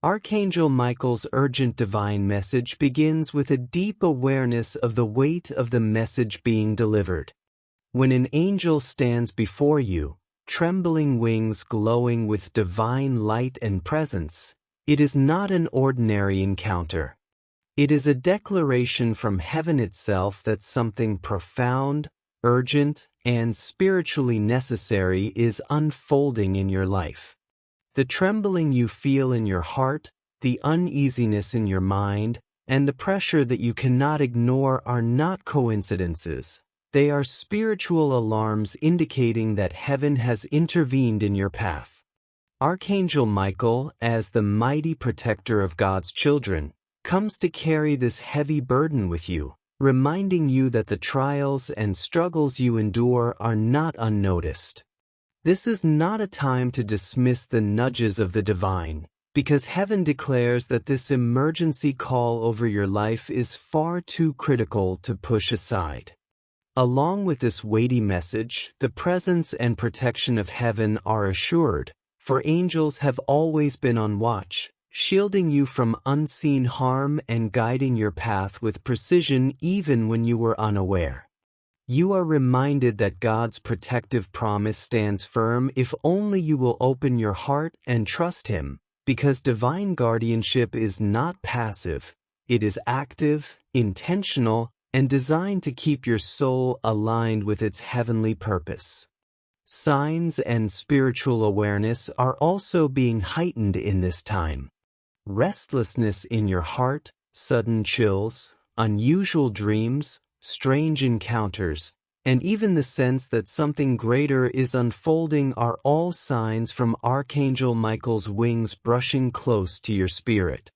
Archangel Michael's urgent divine message begins with a deep awareness of the weight of the message being delivered. When an angel stands before you, trembling wings glowing with divine light and presence, it is not an ordinary encounter. It is a declaration from heaven itself that something profound, urgent, and spiritually necessary is unfolding in your life. The trembling you feel in your heart, the uneasiness in your mind, and the pressure that you cannot ignore are not coincidences. They are spiritual alarms indicating that heaven has intervened in your path. Archangel Michael, as the mighty protector of God's children, comes to carry this heavy burden with you, reminding you that the trials and struggles you endure are not unnoticed. This is not a time to dismiss the nudges of the divine, because heaven declares that this emergency call over your life is far too critical to push aside. Along with this weighty message, the presence and protection of heaven are assured, for angels have always been on watch, shielding you from unseen harm and guiding your path with precision even when you were unaware. You are reminded that God's protective promise stands firm if only you will open your heart and trust Him, because divine guardianship is not passive, it is active, intentional, and designed to keep your soul aligned with its heavenly purpose. Signs and spiritual awareness are also being heightened in this time. Restlessness in your heart, sudden chills, unusual dreams, strange encounters, and even the sense that something greater is unfolding are all signs from Archangel Michael's wings brushing close to your spirit.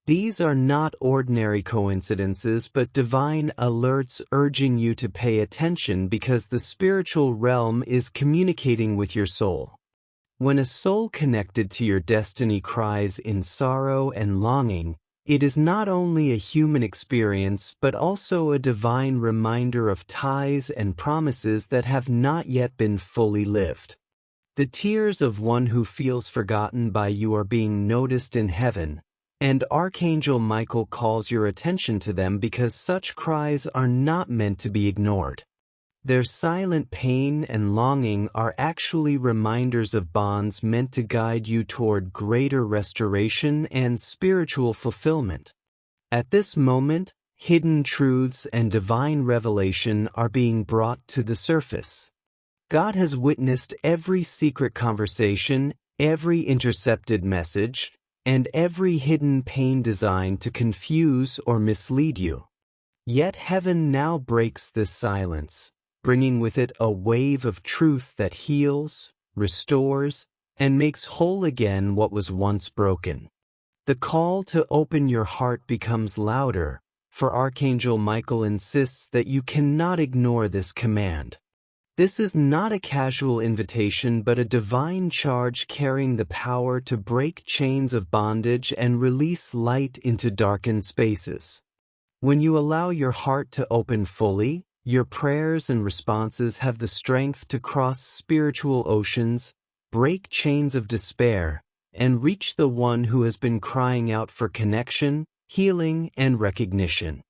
These are not ordinary coincidences but divine alerts urging you to pay attention because the spiritual realm is communicating with your soul. When a soul connected to your destiny cries in sorrow and longing, it is not only a human experience but also a divine reminder of ties and promises that have not yet been fully lived. The tears of one who feels forgotten by you are being noticed in heaven, and Archangel Michael calls your attention to them because such cries are not meant to be ignored. Their silent pain and longing are actually reminders of bonds meant to guide you toward greater restoration and spiritual fulfillment. At this moment, hidden truths and divine revelation are being brought to the surface. God has witnessed every secret conversation, every intercepted message, and every hidden pain designed to confuse or mislead you. Yet heaven now breaks this silence, bringing with it a wave of truth that heals, restores, and makes whole again what was once broken. The call to open your heart becomes louder, for Archangel Michael insists that you cannot ignore this command. This is not a casual invitation but a divine charge carrying the power to break chains of bondage and release light into darkened spaces. When you allow your heart to open fully, your prayers and responses have the strength to cross spiritual oceans, break chains of despair, and reach the one who has been crying out for connection, healing, and recognition.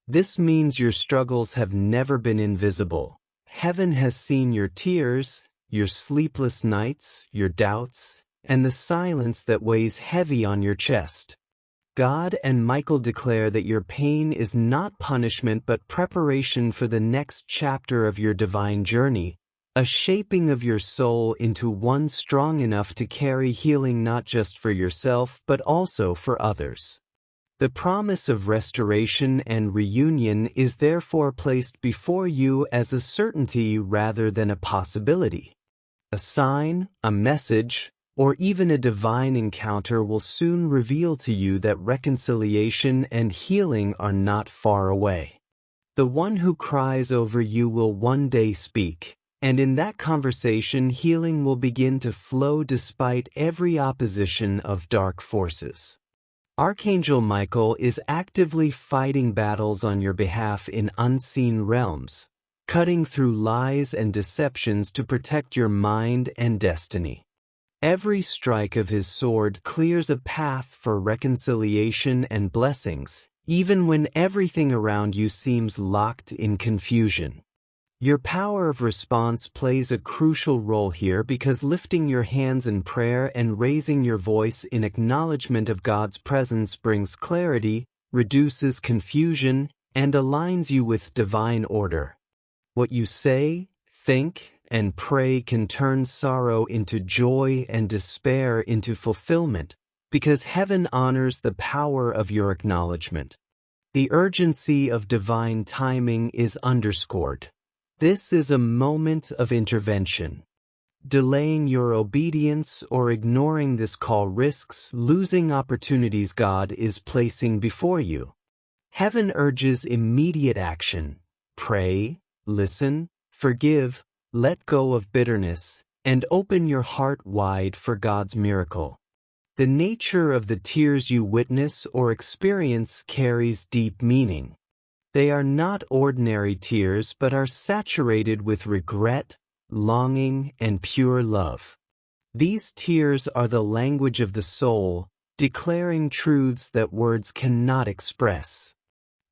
This means your struggles have never been invisible. Heaven has seen your tears, your sleepless nights, your doubts, and the silence that weighs heavy on your chest. God and Michael declare that your pain is not punishment but preparation for the next chapter of your divine journey, a shaping of your soul into one strong enough to carry healing not just for yourself but also for others. The promise of restoration and reunion is therefore placed before you as a certainty rather than a possibility. A sign, a message, or even a divine encounter will soon reveal to you that reconciliation and healing are not far away. The one who cries over you will one day speak, and in that conversation healing will begin to flow despite every opposition of dark forces. Archangel Michael is actively fighting battles on your behalf in unseen realms, cutting through lies and deceptions to protect your mind and destiny. Every strike of his sword clears a path for reconciliation and blessings, even when everything around you seems locked in confusion. Your power of response plays a crucial role here because lifting your hands in prayer and raising your voice in acknowledgement of God's presence brings clarity, reduces confusion, and aligns you with divine order. What you say, think, and pray can turn sorrow into joy and despair into fulfillment, because heaven honors the power of your acknowledgement. The urgency of divine timing is underscored. This is a moment of intervention. Delaying your obedience or ignoring this call risks losing opportunities God is placing before you. Heaven urges immediate action. Pray, listen, forgive, let go of bitterness, and open your heart wide for God's miracle. The nature of the tears you witness or experience carries deep meaning. They are not ordinary tears but are saturated with regret, longing, and pure love. These tears are the language of the soul, declaring truths that words cannot express.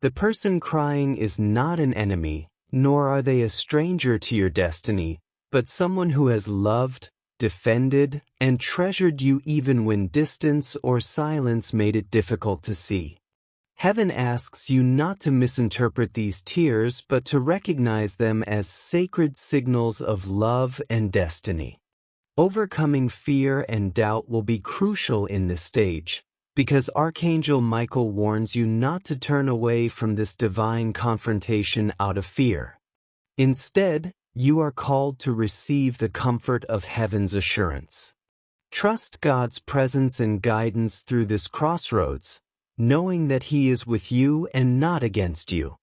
The person crying is not an enemy, nor are they a stranger to your destiny, but someone who has loved, defended, and treasured you even when distance or silence made it difficult to see. Heaven asks you not to misinterpret these tears but to recognize them as sacred signals of love and destiny. Overcoming fear and doubt will be crucial in this stage, because Archangel Michael warns you not to turn away from this divine confrontation out of fear. Instead, you are called to receive the comfort of heaven's assurance. Trust God's presence and guidance through this crossroads, knowing that He is with you and not against you.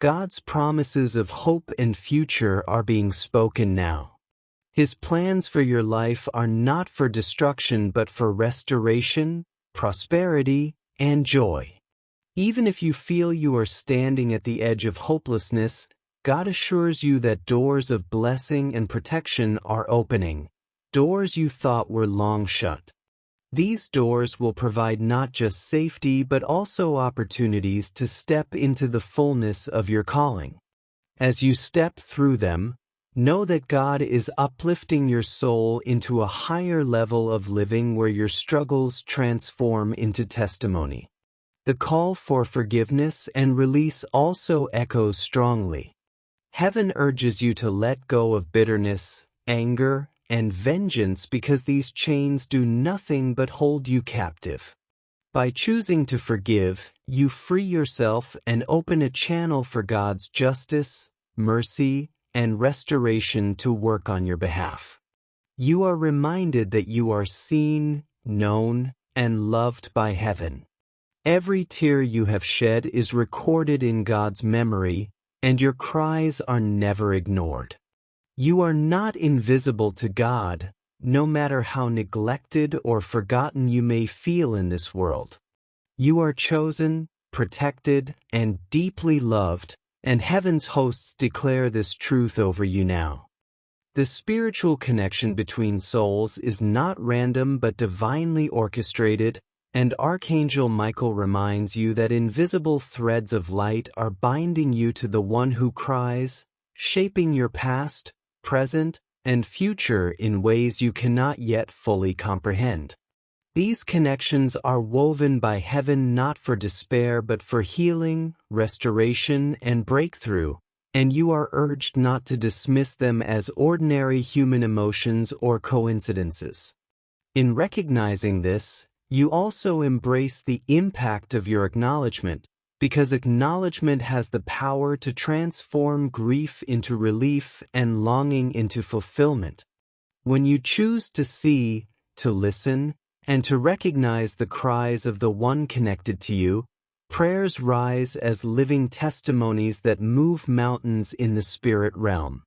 God's promises of hope and future are being spoken now. His plans for your life are not for destruction but for restoration, prosperity, and joy. Even if you feel you are standing at the edge of hopelessness, God assures you that doors of blessing and protection are opening, doors you thought were long shut. These doors will provide not just safety but also opportunities to step into the fullness of your calling. As you step through them, know that God is uplifting your soul into a higher level of living where your struggles transform into testimony. The call for forgiveness and release also echoes strongly. Heaven urges you to let go of bitterness, anger, and vengeance because these chains do nothing but hold you captive. By choosing to forgive, you free yourself and open a channel for God's justice, mercy, and restoration to work on your behalf. You are reminded that you are seen, known, and loved by heaven. Every tear you have shed is recorded in God's memory, and your cries are never ignored. You are not invisible to God, no matter how neglected or forgotten you may feel in this world. You are chosen, protected, and deeply loved, and heaven's hosts declare this truth over you now. The spiritual connection between souls is not random but divinely orchestrated, and Archangel Michael reminds you that invisible threads of light are binding you to the one who cries, shaping your past, present, and future in ways you cannot yet fully comprehend. These connections are woven by heaven not for despair but for healing, restoration, and breakthrough, and you are urged not to dismiss them as ordinary human emotions or coincidences. In recognizing this, you also embrace the impact of your acknowledgement, because acknowledgement has the power to transform grief into relief and longing into fulfillment. When you choose to see, to listen, and to recognize the cries of the one connected to you, prayers rise as living testimonies that move mountains in the spirit realm.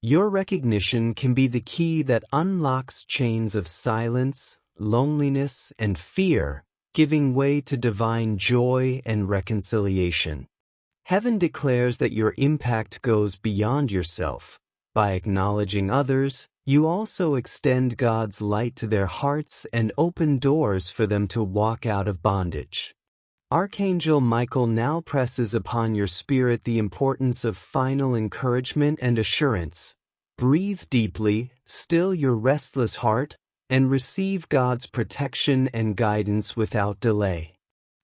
Your recognition can be the key that unlocks chains of silence, loneliness, and fear, giving way to divine joy and reconciliation. Heaven declares that your impact goes beyond yourself, By acknowledging others, you also extend God's light to their hearts and open doors for them to walk out of bondage. Archangel Michael now presses upon your spirit the importance of final encouragement and assurance. Breathe deeply, still your restless heart, and receive God's protection and guidance without delay.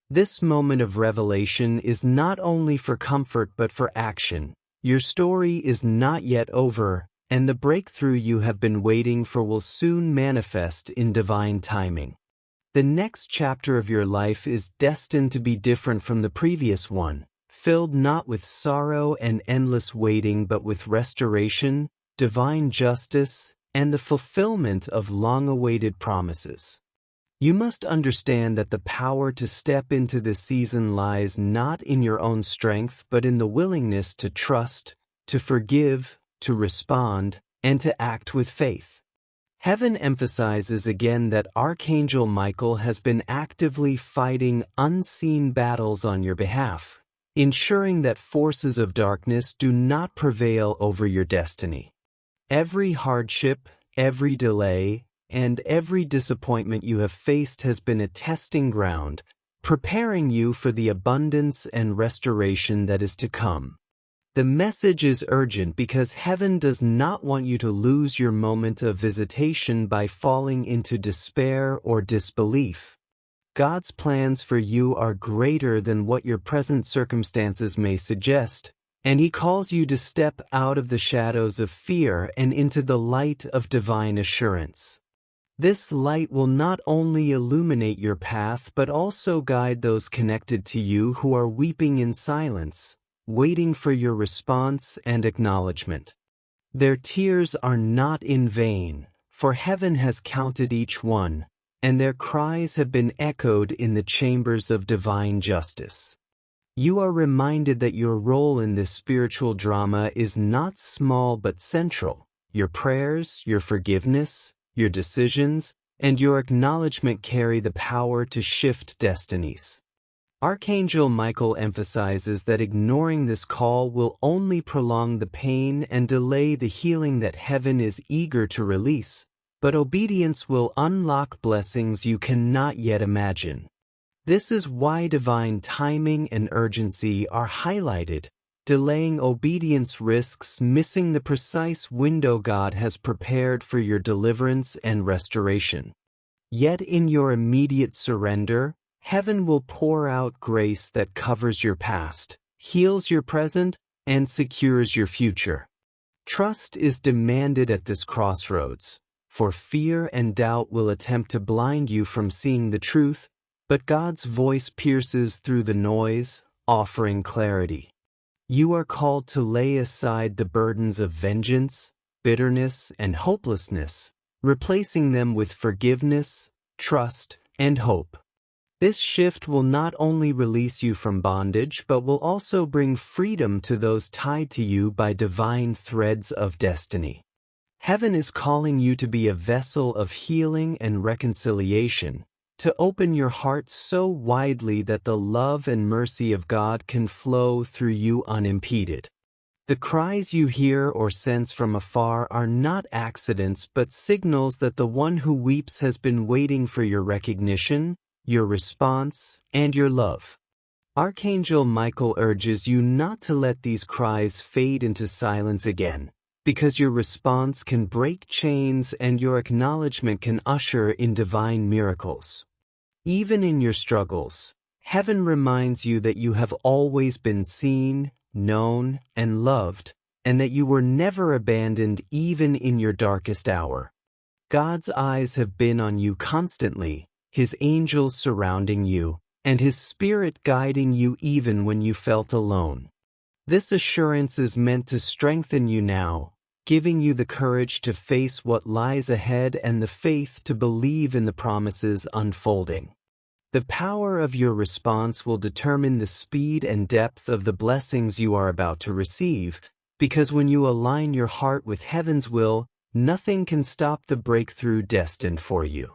This moment of revelation is not only for comfort but for action. Your story is not yet over, and the breakthrough you have been waiting for will soon manifest in divine timing. The next chapter of your life is destined to be different from the previous one, filled not with sorrow and endless waiting but with restoration, divine justice, and the fulfillment of long-awaited promises. You must understand that the power to step into this season lies not in your own strength but in the willingness to trust, to forgive, to respond, and to act with faith. Heaven emphasizes again that Archangel Michael has been actively fighting unseen battles on your behalf, ensuring that forces of darkness do not prevail over your destiny. Every hardship, every delay, and every disappointment you have faced has been a testing ground, preparing you for the abundance and restoration that is to come. The message is urgent because heaven does not want you to lose your moment of visitation by falling into despair or disbelief. God's plans for you are greater than what your present circumstances may suggest, and He calls you to step out of the shadows of fear and into the light of divine assurance. This light will not only illuminate your path but also guide those connected to you who are weeping in silence, waiting for your response and acknowledgement. Their tears are not in vain, for heaven has counted each one, and their cries have been echoed in the chambers of divine justice. You are reminded that your role in this spiritual drama is not small but central. Your prayers, your forgiveness, your decisions, and your acknowledgement carry the power to shift destinies. Archangel Michael emphasizes that ignoring this call will only prolong the pain and delay the healing that heaven is eager to release, but obedience will unlock blessings you cannot yet imagine. This is why divine timing and urgency are highlighted. Delaying obedience risks missing the precise window God has prepared for your deliverance and restoration. Yet in your immediate surrender, heaven will pour out grace that covers your past, heals your present, and secures your future. Trust is demanded at this crossroads, for fear and doubt will attempt to blind you from seeing the truth, but God's voice pierces through the noise, offering clarity. You are called to lay aside the burdens of vengeance, bitterness, and hopelessness, replacing them with forgiveness, trust, and hope. This shift will not only release you from bondage, but will also bring freedom to those tied to you by divine threads of destiny. Heaven is calling you to be a vessel of healing and reconciliation, to open your heart so widely that the love and mercy of God can flow through you unimpeded. The cries you hear or sense from afar are not accidents but signals that the one who weeps has been waiting for your recognition, your response, and your love. Archangel Michael urges you not to let these cries fade into silence again, because your response can break chains and your acknowledgement can usher in divine miracles. Even in your struggles, heaven reminds you that you have always been seen, known, and loved, and that you were never abandoned even in your darkest hour. God's eyes have been on you constantly, His angels surrounding you, and His Spirit guiding you even when you felt alone. This assurance is meant to strengthen you now, giving you the courage to face what lies ahead and the faith to believe in the promises unfolding. The power of your response will determine the speed and depth of the blessings you are about to receive, because when you align your heart with heaven's will, nothing can stop the breakthrough destined for you.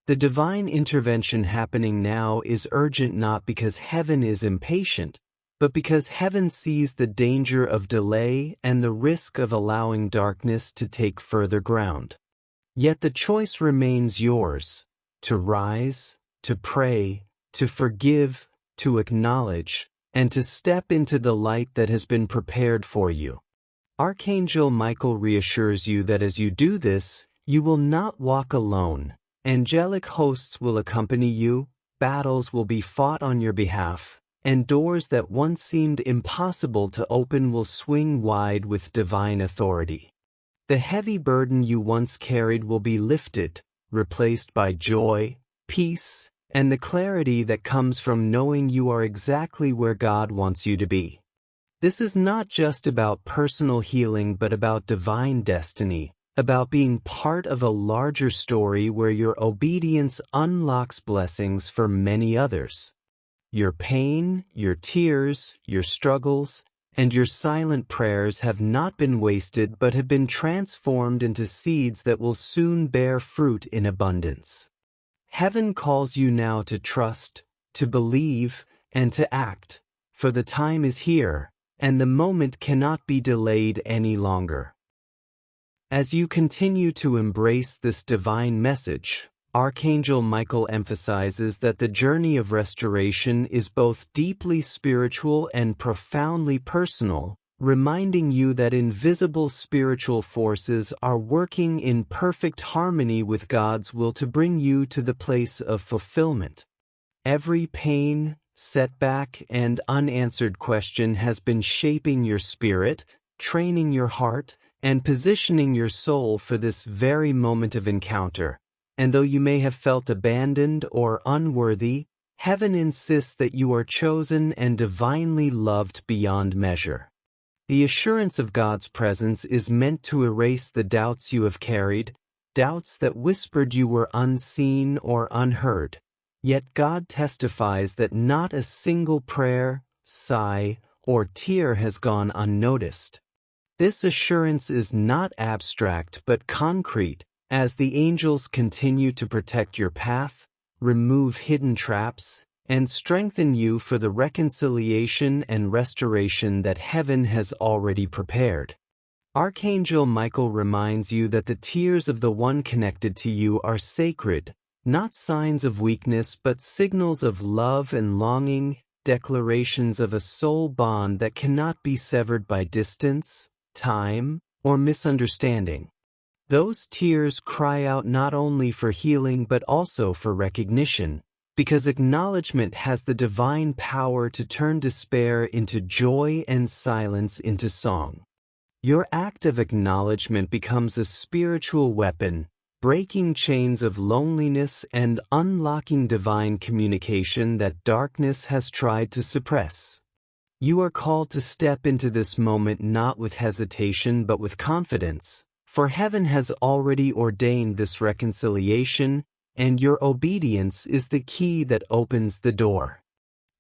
The divine intervention happening now is urgent not because heaven is impatient, but because heaven sees the danger of delay and the risk of allowing darkness to take further ground. Yet the choice remains yours: to rise, to pray, to forgive, to acknowledge, and to step into the light that has been prepared for you. Archangel Michael reassures you that as you do this, you will not walk alone. Angelic hosts will accompany you, battles will be fought on your behalf, and doors that once seemed impossible to open will swing wide with divine authority. The heavy burden you once carried will be lifted, replaced by joy, peace, and the clarity that comes from knowing you are exactly where God wants you to be. This is not just about personal healing but about divine destiny, about being part of a larger story where your obedience unlocks blessings for many others. Your pain, your tears, your struggles, and your silent prayers have not been wasted but have been transformed into seeds that will soon bear fruit in abundance. Heaven calls you now to trust, to believe, and to act, for the time is here, and the moment cannot be delayed any longer. As you continue to embrace this divine message, Archangel Michael emphasizes that the journey of restoration is both deeply spiritual and profoundly personal, reminding you that invisible spiritual forces are working in perfect harmony with God's will to bring you to the place of fulfillment. Every pain, setback, and unanswered question has been shaping your spirit, training your heart, and positioning your soul for this very moment of encounter. And though you may have felt abandoned or unworthy, heaven insists that you are chosen and divinely loved beyond measure. The assurance of God's presence is meant to erase the doubts you have carried, doubts that whispered you were unseen or unheard. Yet God testifies that not a single prayer, sigh, or tear has gone unnoticed. This assurance is not abstract but concrete, as the angels continue to protect your path, remove hidden traps, and strengthen you for the reconciliation and restoration that heaven has already prepared. Archangel Michael reminds you that the tears of the one connected to you are sacred, not signs of weakness but signals of love and longing, declarations of a soul bond that cannot be severed by distance, time, or misunderstanding. Those tears cry out not only for healing but also for recognition, because acknowledgement has the divine power to turn despair into joy and silence into song. Your act of acknowledgement becomes a spiritual weapon, breaking chains of loneliness and unlocking divine communication that darkness has tried to suppress. You are called to step into this moment not with hesitation but with confidence, for heaven has already ordained this reconciliation, and your obedience is the key that opens the door.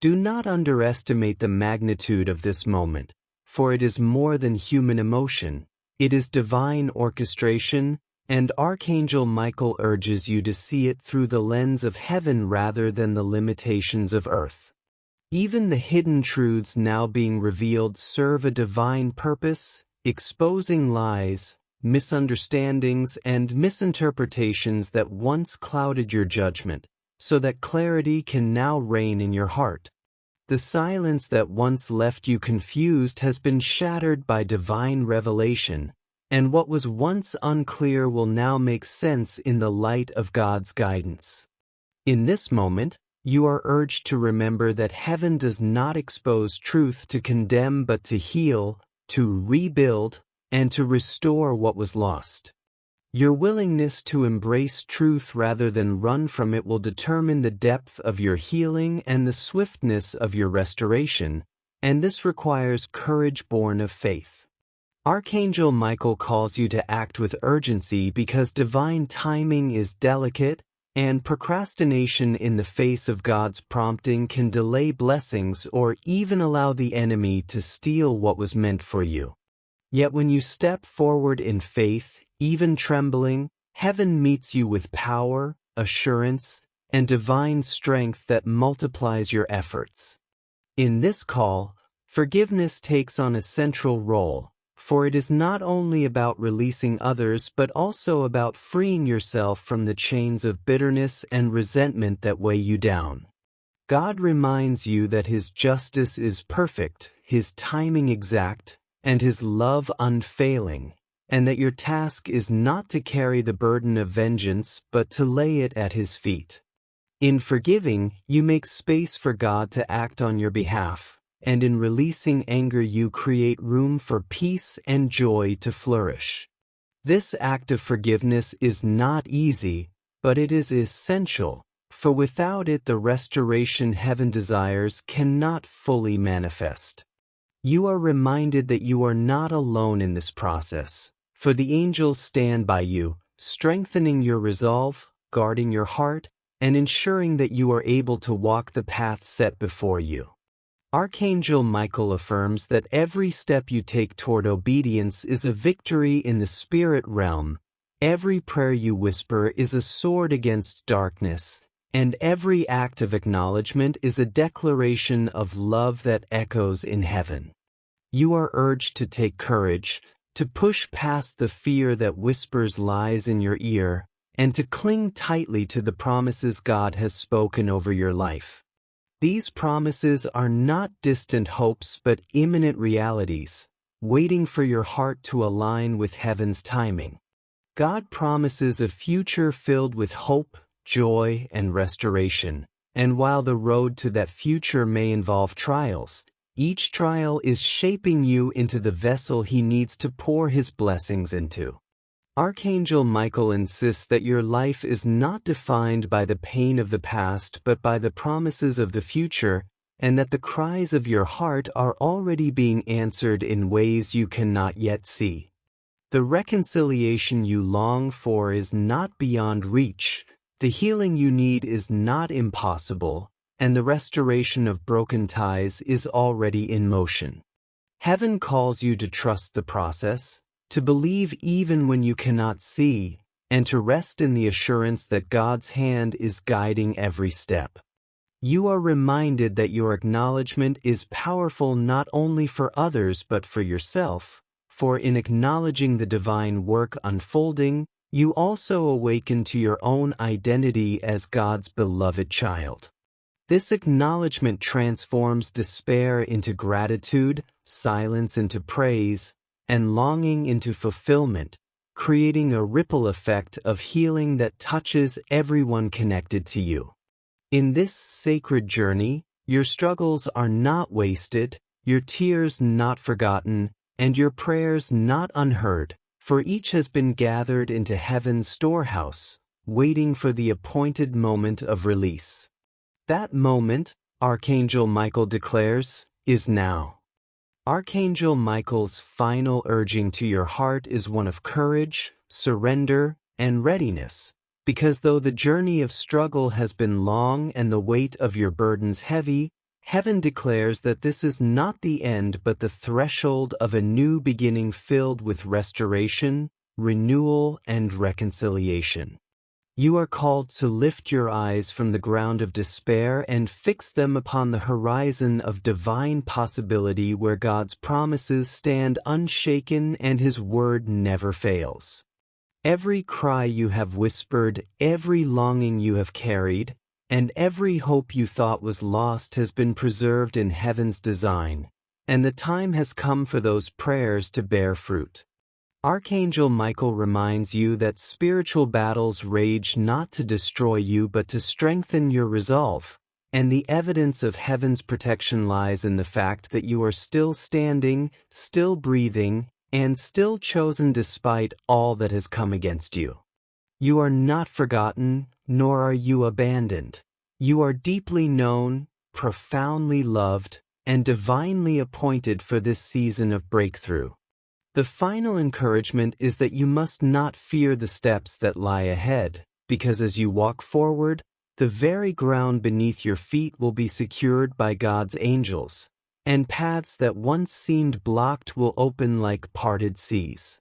Do not underestimate the magnitude of this moment, for it is more than human emotion. It is divine orchestration, and Archangel Michael urges you to see it through the lens of heaven rather than the limitations of earth. Even the hidden truths now being revealed serve a divine purpose, exposing lies, misunderstandings, and misinterpretations that once clouded your judgment, so that clarity can now reign in your heart. The silence that once left you confused has been shattered by divine revelation, and what was once unclear will now make sense in the light of God's guidance. In this moment, you are urged to remember that heaven does not expose truth to condemn but to heal, to rebuild, and to restore what was lost. Your willingness to embrace truth rather than run from it will determine the depth of your healing and the swiftness of your restoration, and this requires courage born of faith. Archangel Michael calls you to act with urgency because divine timing is delicate, and procrastination in the face of God's prompting can delay blessings or even allow the enemy to steal what was meant for you. Yet when you step forward in faith, even trembling, heaven meets you with power, assurance, and divine strength that multiplies your efforts. In this call, Forgiveness takes on a central role, for it is not only about releasing others but also about freeing yourself from the chains of bitterness and resentment that weigh you down. God reminds you that His justice is perfect, His timing exact, and His love unfailing, and that your task is not to carry the burden of vengeance but to lay it at His feet. In forgiving, you make space for God to act on your behalf, and in releasing anger you create room for peace and joy to flourish. This act of forgiveness is not easy, but it is essential, for without it the restoration heaven desires cannot fully manifest. You are reminded that you are not alone in this process, for the angels stand by you, strengthening your resolve, guarding your heart, and ensuring that you are able to walk the path set before you. Archangel Michael affirms that every step you take toward obedience is a victory in the spirit realm, every prayer you whisper is a sword against darkness, and every act of acknowledgement is a declaration of love that echoes in heaven. You are urged to take courage, to push past the fear that whispers lies in your ear, and to cling tightly to the promises God has spoken over your life. These promises are not distant hopes but imminent realities, waiting for your heart to align with heaven's timing. God promises a future filled with hope, joy, and restoration, and while the road to that future may involve trials, each trial is shaping you into the vessel He needs to pour His blessings into. Archangel Michael insists that your life is not defined by the pain of the past but by the promises of the future, and that the cries of your heart are already being answered in ways you cannot yet see. The reconciliation you long for is not beyond reach, the healing you need is not impossible, and the restoration of broken ties is already in motion. Heaven calls you to trust the process, to believe even when you cannot see, and to rest in the assurance that God's hand is guiding every step. You are reminded that your acknowledgement is powerful not only for others but for yourself, for in acknowledging the divine work unfolding, you also awaken to your own identity as God's beloved child. This acknowledgement transforms despair into gratitude, silence into praise, and longing into fulfillment, creating a ripple effect of healing that touches everyone connected to you. In this sacred journey, your struggles are not wasted, your tears not forgotten, and your prayers not unheard, for each has been gathered into heaven's storehouse, waiting for the appointed moment of release. That moment, Archangel Michael declares, is now. Archangel Michael's final urging to your heart is one of courage, surrender, and readiness, because though the journey of struggle has been long and the weight of your burdens heavy, heaven declares that this is not the end but the threshold of a new beginning filled with restoration, renewal, and reconciliation. You are called to lift your eyes from the ground of despair and fix them upon the horizon of divine possibility where God's promises stand unshaken and His word never fails. Every cry you have whispered, every longing you have carried, and every hope you thought was lost has been preserved in heaven's design, and the time has come for those prayers to bear fruit. Archangel Michael reminds you that spiritual battles rage not to destroy you but to strengthen your resolve, and the evidence of heaven's protection lies in the fact that you are still standing, still breathing, and still chosen despite all that has come against you. You are not forgotten, nor are you abandoned. You are deeply known, profoundly loved, and divinely appointed for this season of breakthrough. The final encouragement is that you must not fear the steps that lie ahead, because as you walk forward, the very ground beneath your feet will be secured by God's angels, and paths that once seemed blocked will open like parted seas.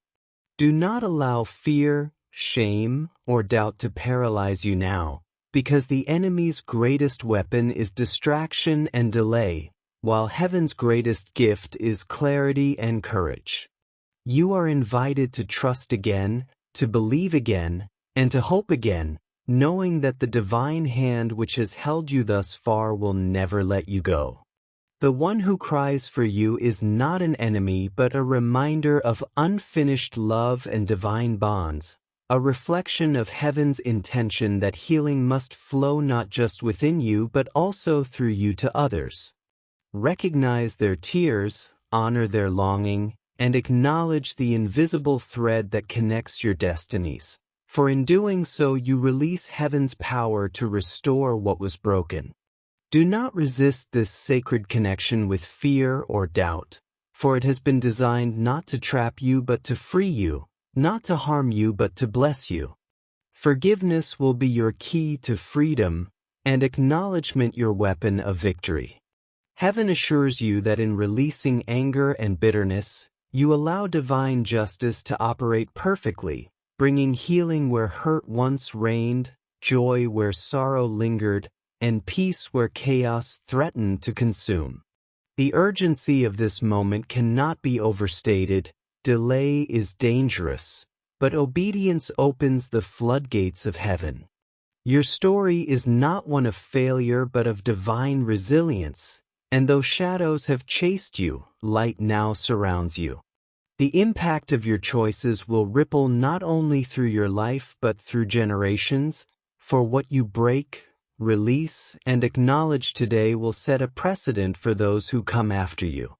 Do not allow fear, shame, or doubt to paralyze you now, because the enemy's greatest weapon is distraction and delay, while heaven's greatest gift is clarity and courage. You are invited to trust again, to believe again, and to hope again, knowing that the divine hand which has held you thus far will never let you go. The one who cries for you is not an enemy but a reminder of unfinished love and divine bonds, a reflection of heaven's intention that healing must flow not just within you but also through you to others. Recognize their tears, honor their longing, and acknowledge the invisible thread that connects your destinies, for in doing so you release heaven's power to restore what was broken. Do not resist this sacred connection with fear or doubt, for it has been designed not to trap you but to free you, not to harm you but to bless you. Forgiveness will be your key to freedom, and acknowledgement your weapon of victory. Heaven assures you that in releasing anger and bitterness, you allow divine justice to operate perfectly, bringing healing where hurt once reigned, joy where sorrow lingered, and peace where chaos threatened to consume. The urgency of this moment cannot be overstated. Delay is dangerous, but obedience opens the floodgates of heaven. Your story is not one of failure but of divine resilience, and though shadows have chased you, light now surrounds you. The impact of your choices will ripple not only through your life but through generations, for what you break, release, and acknowledge today will set a precedent for those who come after you.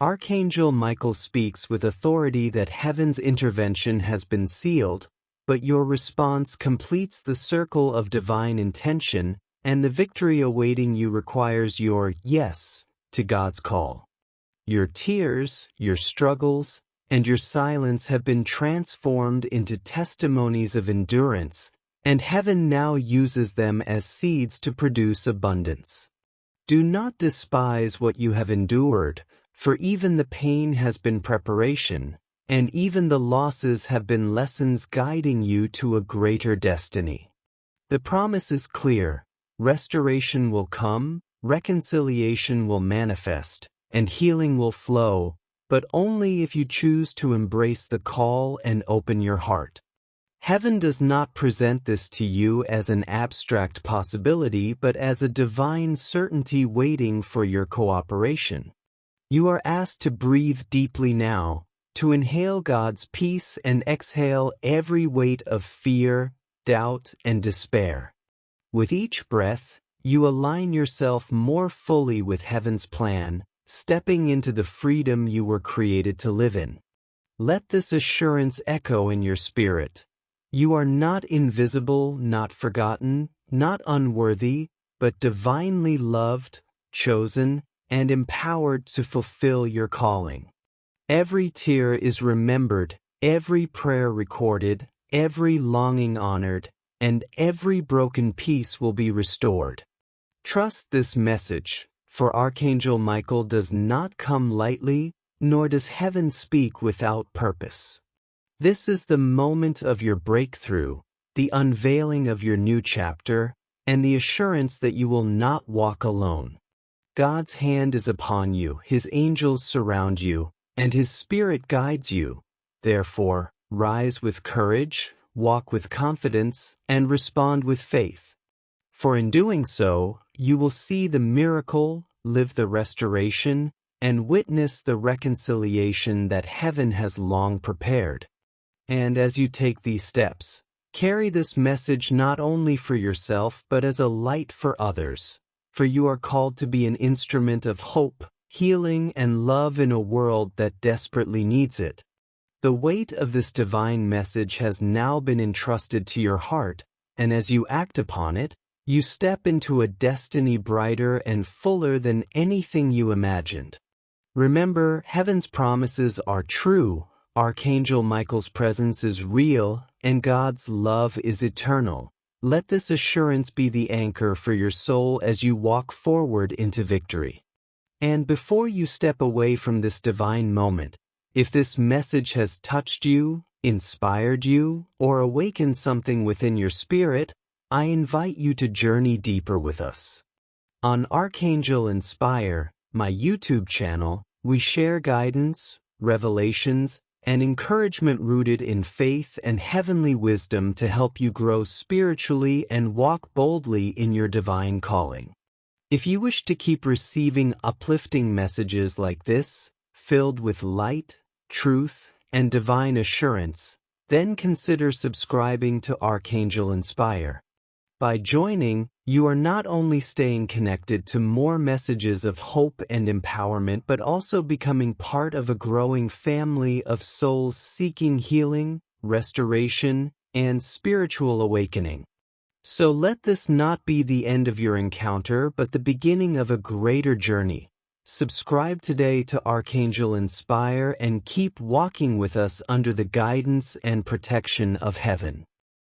Archangel Michael speaks with authority that heaven's intervention has been sealed, but your response completes the circle of divine intention, and the victory awaiting you requires your yes to God's call. Your tears, your struggles, and your silence have been transformed into testimonies of endurance, and heaven now uses them as seeds to produce abundance. Do not despise what you have endured, for even the pain has been preparation, and even the losses have been lessons guiding you to a greater destiny. The promise is clear: restoration will come, reconciliation will manifest, and healing will flow, but only if you choose to embrace the call and open your heart. Heaven does not present this to you as an abstract possibility but as a divine certainty waiting for your cooperation. You are asked to breathe deeply now, to inhale God's peace and exhale every weight of fear, doubt, and despair. With each breath, you align yourself more fully with heaven's plan, stepping into the freedom you were created to live in. Let this assurance echo in your spirit. You are not invisible, not forgotten, not unworthy, but divinely loved, chosen, and empowered to fulfill your calling. Every tear is remembered, every prayer recorded, every longing honored, and every broken piece will be restored. Trust this message, for Archangel Michael does not come lightly, nor does heaven speak without purpose. This is the moment of your breakthrough, the unveiling of your new chapter, and the assurance that you will not walk alone. God's hand is upon you, His angels surround you, and His Spirit guides you. Therefore, rise with courage, walk with confidence, and respond with faith. For in doing so, you will see the miracle, live the restoration, and witness the reconciliation that heaven has long prepared. And as you take these steps, carry this message not only for yourself but as a light for others, for you are called to be an instrument of hope, healing, and love in a world that desperately needs it. The weight of this divine message has now been entrusted to your heart, and as you act upon it, you step into a destiny brighter and fuller than anything you imagined. Remember, heaven's promises are true, Archangel Michael's presence is real, and God's love is eternal. Let this assurance be the anchor for your soul as you walk forward into victory. And before you step away from this divine moment, if this message has touched you, inspired you, or awakened something within your spirit, I invite you to journey deeper with us. On Archangel Inspire, my YouTube channel, we share guidance, revelations, and encouragement rooted in faith and heavenly wisdom to help you grow spiritually and walk boldly in your divine calling. If you wish to keep receiving uplifting messages like this, filled with light, truth, and divine assurance, then consider subscribing to Archangel Inspire. By joining, you are not only staying connected to more messages of hope and empowerment, but also becoming part of a growing family of souls seeking healing, restoration, and spiritual awakening. So let this not be the end of your encounter, but the beginning of a greater journey. Subscribe today to Archangel Inspire and keep walking with us under the guidance and protection of heaven.